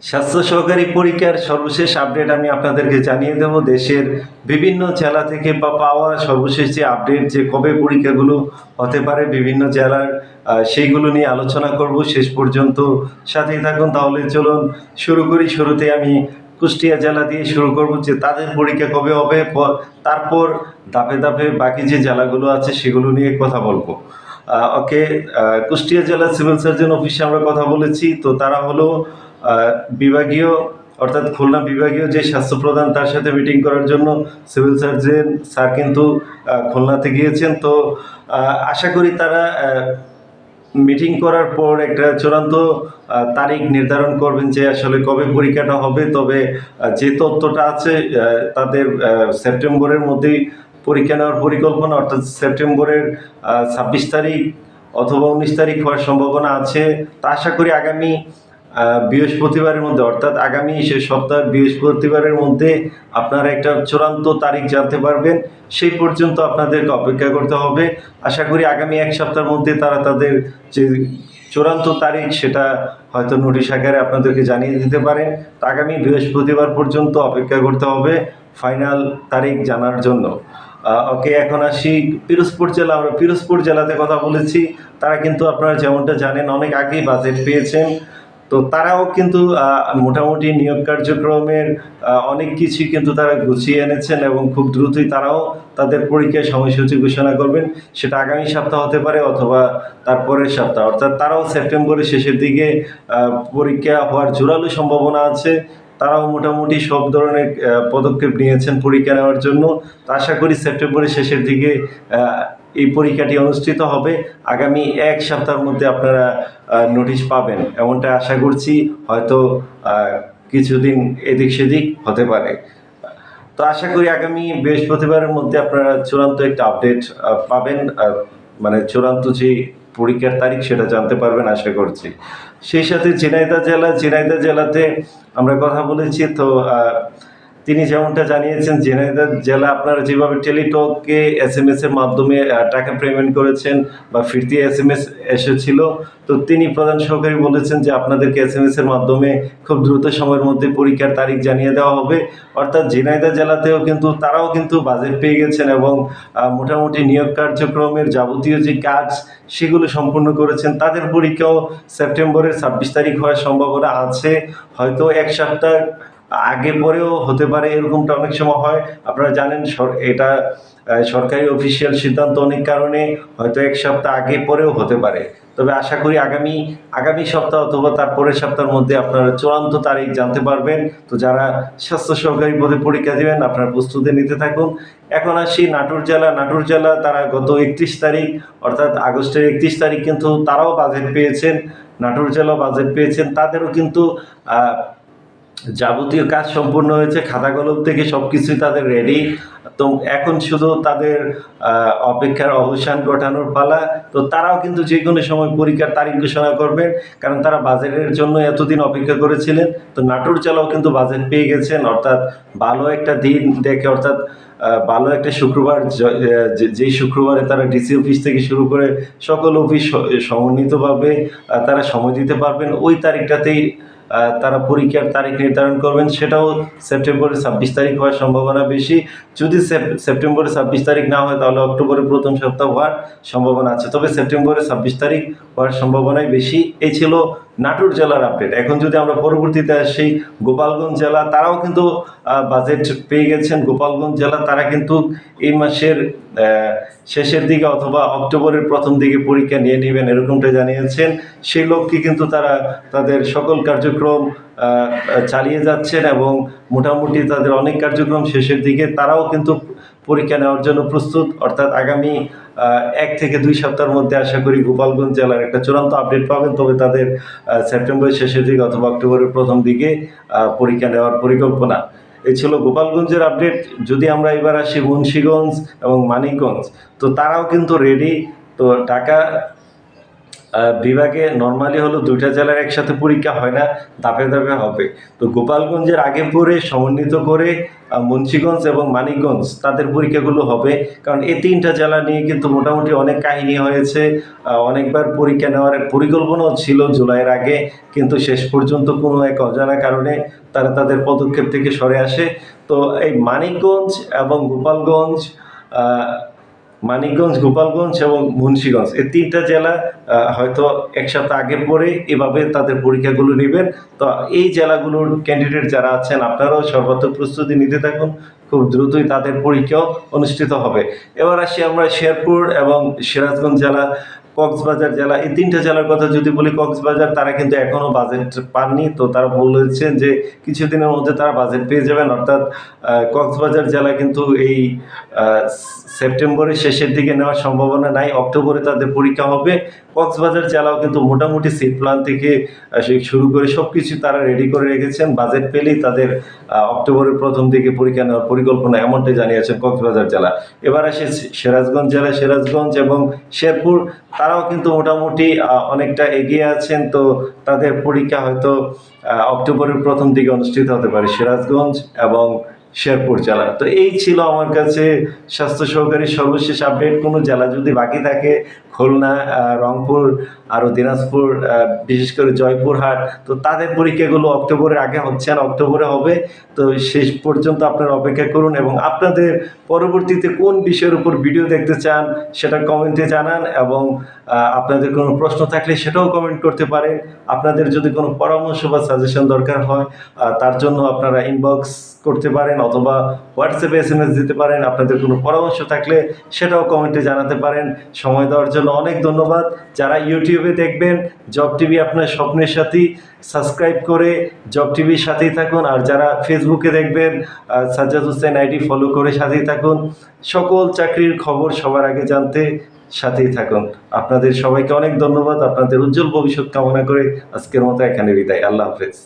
স্বাস্থ্য সহকারী পরীক্ষার সর্বশেষ আপডেট আমি আপনাদেরকে জানিয়ে দেব। দেশের বিভিন্ন জেলা থেকে পাওয়া সর্বশেষ যে আপডেট, যে কবে পরীক্ষাগুলো হতে পারে বিভিন্ন জেলার, সেইগুলো নিয়ে আলোচনা করব। শেষ পর্যন্ত সাথেই থাকুন। তাহলে চলুন শুরু করি। শুরুতে আমি কুষ্টিয়া জেলা দিয়ে শুরু করব, যে তাদের পরীক্ষা কবে হবে। তারপর ধাপে ধাপে বাকি যে জেলাগুলো আছে সেগুলো নিয়ে কথা বলবো। ওকে। কুষ্টিয়া জেলা সিভিল সার্জন অফিসে আমরা কথা বলেছি। তো তারা হলো বিভাগীয়, অর্থাৎ খুলনা বিভাগীয় যে স্বাস্থ্য প্রধান, তার সাথে মিটিং করার জন্য সিভিল সার্জন স্যার কিন্তু খুলনাতে গিয়েছেন। তো আশা করি তারা মিটিং করার পর একটা চূড়ান্ত তারিখ নির্ধারণ করবেন যে আসলে কবে পরীক্ষাটা হবে। তবে যে তথ্যটা আছে, তাদের সেপ্টেম্বরের মধ্যেই পরীক্ষা নেওয়ার পরিকল্পনা, অর্থাৎ সেপ্টেম্বরের 26 তারিখ অথবা 19 তারিখ হওয়ার সম্ভাবনা আছে। তা আশা করি আগামী বৃহস্পতিবারের মধ্যে, অর্থাৎ আগামী সে সপ্তাহের বৃহস্পতিবারের মধ্যে আপনারা একটা চূড়ান্ত তারিখ জানতে পারবেন। সেই পর্যন্ত আপনাদেরকে অপেক্ষা করতে হবে। আশা করি আগামী এক সপ্তাহের মধ্যে তারা তাদের যে চূড়ান্ত তারিখ সেটা হয়তো নোটিশ আকারে আপনাদেরকে জানিয়ে দিতে পারেন। তো আগামী বৃহস্পতিবার পর্যন্ত অপেক্ষা করতে হবে ফাইনাল তারিখ জানার জন্য। ওকে, এখন আসি পিরোজপুর জেলা। আমরা পিরোজপুর জেলাতে কথা বলেছি। তারা কিন্তু আপনারা যেমনটা জানেন অনেক আগেই বাজেট পেয়েছেন। তো তারাও কিন্তু মোটামুটি নিয়োগ কার্যক্রমের অনেক কিছুই কিন্তু তারা গুছিয়ে এনেছেন এবং খুব দ্রুতই তারাও তাদের পরীক্ষার সময়সূচি ঘোষণা করবেন। সেটা আগামী সপ্তাহ হতে পারে অথবা তারপরের সপ্তাহ, অর্থাৎ তারাও সেপ্টেম্বরের শেষের দিকে পরীক্ষা হওয়ার জোরালো সম্ভাবনা আছে। তারাও মোটামুটি সব ধরনের পদক্ষেপ নিয়েছেন পরীক্ষা নেওয়ার জন্য। তো আশা করি সেপ্টেম্বরের শেষের দিকে এই পরীক্ষাটি অনুষ্ঠিত হবে। আগামী এক সপ্তাহের মধ্যে আপনারা নোটিশ পাবেন, এমনটা আশা করছি। হয়তো কিছুদিন এদিক সেদিক হতে পারে। তো আশা করি আগামী বৃহস্পতিবারের মধ্যে আপনারা চূড়ান্ত একটা আপডেট পাবেন। মানে চূড়ান্ত যে পরীক্ষার তারিখ সেটা জানতে পারবেন আশা করছি। সেই সাথে ঝিনাইদহ জেলাতে আমরা কথা বলেছি। তো তিনি যেমনটা জানিয়েছেন, ঝিনাইদহ জেলা আপনারা যেভাবে টেলিটকে SMS এর মাধ্যমে টাকা পেমেন্ট করেছেন বা ফিরতি SMS এসেছিল, তো তিনি প্রধান সহকারী বলেছেন যে আপনাদেরকে SMS এর মাধ্যমে খুব দ্রুত সময়ের মধ্যে পরীক্ষার তারিখ জানিয়ে দেওয়া হবে। অর্থাৎ ঝিনাইদহ জেলাতেও কিন্তু তারাও কিন্তু বাজেট পেয়ে গেছেন এবং মোটামুটি নিয়োগ কার্যক্রমের যাবতীয় যে কাজ সেগুলো সম্পূর্ণ করেছেন। তাদের পরীক্ষাও সেপ্টেম্বরের 26 তারিখ হওয়ার সম্ভাবনা আছে। হয়তো এক সপ্তাহ আগে পরেও হতে পারে, এরকমটা অনেক সময় হয়। আপনারা জানেন এটা সরকারি অফিসিয়াল সিদ্ধান্ত, অনেক কারণে হয়তো এক সপ্তাহ আগে পরেও হতে পারে। তবে আশা করি আগামী সপ্তাহ অথবা তার পরের সপ্তাহের মধ্যে আপনারা চূড়ান্ত তারিখ জানতে পারবেন। তো যারা স্বাস্থ্য সহকারী পদে পরীক্ষা দেবেন আপনারা প্রস্তুতি নিতে থাকুন। এখন আসি নাটোর জেলা তারা গত 31 তারিখ, অর্থাৎ আগস্টের 31 তারিখ কিন্তু তারাও বাজেট পেয়েছেন। নাটোর জেলা বাজেট পেয়েছেন। তাদেরও কিন্তু যাবতীয় কাজ সম্পূর্ণ হয়েছে, খাতা কলম থেকে সবকিছুই তাদের রেডি। তো এখন শুধু তাদের অপেক্ষার অবসান ঘটানোর পালা। তো তারাও কিন্তু যে কোনো সময় পরীক্ষার তারিখ ঘোষণা করবেন, কারণ তারা বাজেটের জন্য এতদিন অপেক্ষা করেছিলেন। তো নাটোর জেলাও কিন্তু বাজেট পেয়ে গেছেন, অর্থাৎ ভালো একটা দিন দেখে, অর্থাৎ ভালো একটা শুক্রবার, যেই শুক্রবারে তারা ডিসি অফিস থেকে শুরু করে সকল অফিস সমন্বিতভাবে তারা সময় দিতে পারবেন, ওই তারিখটাতেই তারা পরীক্ষার তারিখ নির্ধারণ করবেন। সেটাও সেপ্টেম্বরের 26 তারিখ হওয়ার সম্ভাবনা বেশি। যদি সেপ্টেম্বরের 26 তারিখ না হয় তাহলে অক্টোবরের প্রথম সপ্তাহ হওয়ার সম্ভাবনা আছে। তবে সেপ্টেম্বরের 26 তারিখ হওয়ার সম্ভাবনাই বেশি। এই ছিল নাটোর জেলার আপডেট। এখন যদি আমরা পরবর্তীতে আসি গোপালগঞ্জ জেলা, তারাও কিন্তু বাজেট পেয়ে গেছেন। গোপালগঞ্জ জেলা তারা কিন্তু এই মাসের শেষের দিকে অথবা অক্টোবরের প্রথম দিকে পরীক্ষা নিয়ে নেবেন, এরকমটা জানিয়েছেন। সেই লক্ষ্যে কিন্তু তারা তাদের সকল কার্যক্রম চালিয়ে যাচ্ছেন এবং মোটামুটি তাদের অনেক কার্যক্রম শেষের দিকে। তারাও কিন্তু পরীক্ষা নেওয়ার জন্য প্রস্তুত। অর্থাৎ আগামী 1 থেকে 2 সপ্তাহের মধ্যে আশা করি গোপালগঞ্জ জেলার একটা চূড়ান্ত আপডেট পাবেন। তবে তাদের সেপ্টেম্বরের শেষের দিকে অথবা অক্টোবরের প্রথম দিকে পরীক্ষা নেওয়ার পরিকল্পনা। এই ছিল গোপালগঞ্জের আপডেট। যদি আমরা এবার আসি মুন্সিগঞ্জ এবং মানিকগঞ্জ, তো তারাও কিন্তু রেডি। তো ঢাকা বিভাগে নরমালি হলো ২টা জেলার একসাথে পরীক্ষা হয় না, ধাপে ধাপে হবে। তো গোপালগঞ্জের আগে পরে সমন্বিত করে মুন্সিগঞ্জ এবং মানিকগঞ্জ তাদের পরীক্ষাগুলো হবে। কারণ এই ৩টা জেলা নিয়ে কিন্তু মোটামুটি অনেক কাহিনী হয়েছে। অনেকবার পরীক্ষা নেওয়ার পরিকল্পনাও ছিল জুলাইয়ের আগে, কিন্তু শেষ পর্যন্ত কোনো এক অজানা কারণে তারা তাদের পদক্ষেপ থেকে সরে আসে। তো এই মানিকগঞ্জ এবং গোপালগঞ্জ, আহ, মানিকগঞ্জ, গোপালগঞ্জ এবং মুন্সিগঞ্জ এই ৩টা জেলা হয়তো এক সপ্তাহ আগে পরে এভাবে তাদের পরীক্ষাগুলো নেবেন। তো এই জেলাগুলোর ক্যান্ডিডেট যারা আছেন আপনারাও সর্বাত্মক প্রস্তুতি নিতে থাকুন, খুব দ্রুতই তাদের পরীক্ষাও অনুষ্ঠিত হবে। এবার আসি আমরা শেরপুর এবং সিরাজগঞ্জ জেলা, কক্সবাজার জেলা, এই ৩টা জেলার কথা যদি বলি, কক্সবাজার তারা কিন্তু এখনো বাজেট পাননি। তো তারা বলেছেন যে কিছুদিনের মধ্যে তারা বাজেট পেয়ে যাবেন। অর্থাৎ কক্সবাজার জেলা কিন্তু এই আহ, সেপ্টেম্বরের শেষের দিকে নেওয়ার সম্ভাবনা নাই, অক্টোবরে তাদের পরীক্ষা হবে। কক্সবাজার জেলাও কিন্তু মোটামুটি সিট প্ল্যান থেকে শুরু করে সবকিছু তারা রেডি করে রেখেছেন, বাজেট পেলেই তাদের অক্টোবরের প্রথম দিকে পরীক্ষা নেওয়ার পরিকল্পনা, এমনটাই জানিয়েছেন কক্সবাজার জেলা। এবার আসে সিরাজগঞ্জ জেলা, সিরাজগঞ্জ এবং শেরপুর তারাও কিন্তু মোটামুটি অনেকটা এগিয়ে আছেন। তো তাদের পরীক্ষা হয়তো অক্টোবরের প্রথম দিকে অনুষ্ঠিত হতে পারে সিরাজগঞ্জ এবং শেরপুর জেলা। তো এই ছিল আমার কাছে স্বাস্থ্য সহকারী সর্বশেষ আপডেট। কোনো জেলা যদি বাকি থাকে, খুলনা, রংপুর, আরও দিনাজপুর, বিশেষ করে জয়পুরহাট, তো তাদের পরীক্ষাগুলো অক্টোবরের আগে হচ্ছে না, অক্টোবরে হবে। তো শেষ পর্যন্ত আপনারা অপেক্ষা করুন এবং আপনাদের পরবর্তীতে কোন বিষয়ের উপর ভিডিও দেখতে চান সেটা কমেন্টে জানান, এবং আপনাদের কোনো প্রশ্ন থাকলে সেটাও কমেন্ট করতে পারেন। আপনাদের যদি কোনো পরামর্শ বা সাজেশন দরকার হয় তার জন্য আপনারা ইনবক্স করতে পারেন অথবা হোয়াটসঅ্যাপে SMS দিতে পারেন। আপনাদের কোনো পরামর্শ থাকলে সেটাও কমেন্টে জানাতে পারেন। সময় দেওয়ার জন্য অনেক ধন্যবাদ। যারা ইউটিউবে দেখবেন, জব টিভি আপনার স্বপ্নের সাথী, সাবস্ক্রাইব করে জব টিভির সাথেই থাকুন। আর যারা ফেসবুকে দেখবেন, সাজ্জাদ হোসেন আইডি ফলো করে সাথেই থাকুন। সকল চাকরির খবর সবার আগে জানতে সাথেই থাকুন। আপনাদের সবাইকে অনেক ধন্যবাদ। আপনাদের উজ্জ্বল ভবিষ্যৎ কামনা করে আজকের মতো এখানে বিদায়। আল্লাহ হাফেজ।